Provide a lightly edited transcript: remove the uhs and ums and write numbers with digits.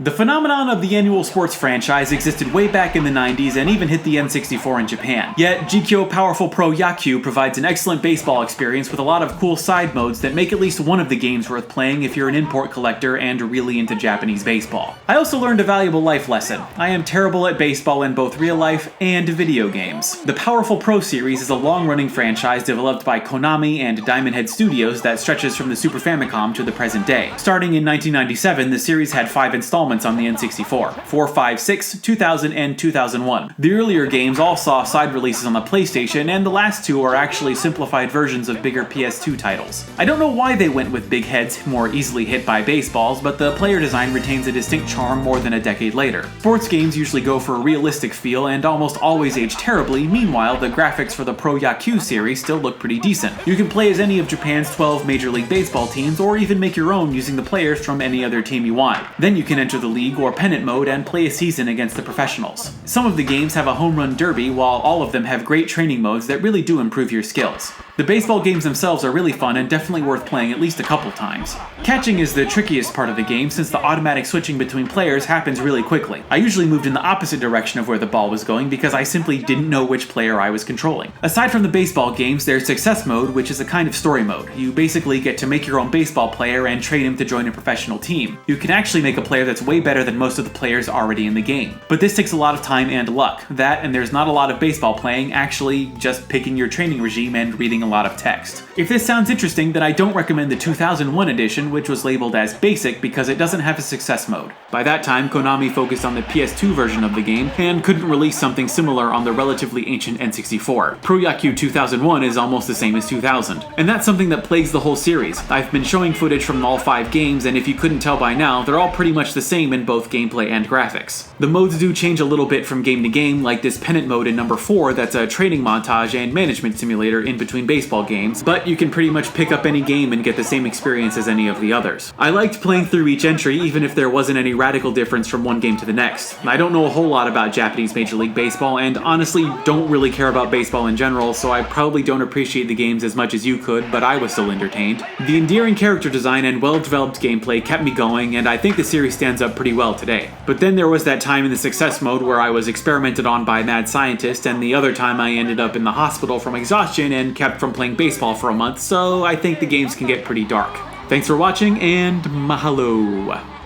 The phenomenon of the annual sports franchise existed way back in the 90s and even hit the N64 in Japan. Yet, Jikkyo Powerful Pro Yakyu provides an excellent baseball experience with a lot of cool side modes that make at least one of the games worth playing if you're an import collector and really into Japanese baseball. I also learned a valuable life lesson. I am terrible at baseball in both real life and video games. The Powerful Pro series is a long-running franchise developed by Konami and Diamond Head Studios that stretches from the Super Famicom to the present day. Starting in 1997, the series had 5 installments on the N64, 4, 5, 6, 2000, and 2001. The earlier games all saw side releases on the PlayStation, and the last 2 are actually simplified versions of bigger PS2 titles. I don't know why they went with big heads more easily hit by baseballs, but the player design retains a distinct charm more than a decade later. Sports games usually go for a realistic feel and almost always age terribly. Meanwhile, the graphics for the Pro Yakyu series still look pretty decent. You can play as any of Japan's 12 Major League Baseball teams, or even make your own using the players from any other team you want. Then you can enter the league or pennant mode and play a season against the professionals. Some of the games have a home run derby, while all of them have great training modes that really do improve your skills. The baseball games themselves are really fun and definitely worth playing at least a couple times. Catching is the trickiest part of the game since the automatic switching between players happens really quickly. I usually moved in the opposite direction of where the ball was going because I simply didn't know which player I was controlling. Aside from the baseball games, there's Success Mode, which is a kind of story mode. You basically get to make your own baseball player and train him to join a professional team. You can actually make a player that's way better than most of the players already in the game. But this takes a lot of time and luck. That, and there's not a lot of baseball playing, actually just picking your training regime and reading a lot of text. If this sounds interesting, then I don't recommend the 2001 edition, which was labeled as basic because it doesn't have a success mode. By that time, Konami focused on the PS2 version of the game and couldn't release something similar on the relatively ancient N64. Pro Yakyu 2001 is almost the same as 2000, and that's something that plagues the whole series. I've been showing footage from all 5 games, and if you couldn't tell by now, they're all pretty much the same in both gameplay and graphics. The modes do change a little bit from game to game, like this pennant mode in number 4 that's a training montage and management simulator in between baseball games, but you can pretty much pick up any game and get the same experience as any of the others. I liked playing through each entry even if there wasn't any radical difference from one game to the next. I don't know a whole lot about Japanese Major League Baseball and honestly don't really care about baseball in general, so I probably don't appreciate the games as much as you could, but I was still entertained. The endearing character design and well-developed gameplay kept me going, and I think the series stands up pretty well today. But then there was that time in the success mode where I was experimented on by a mad scientist, and the other time I ended up in the hospital from exhaustion and kept from playing baseball for a month, so I think the games can get pretty dark. Thanks for watching, and mahalo!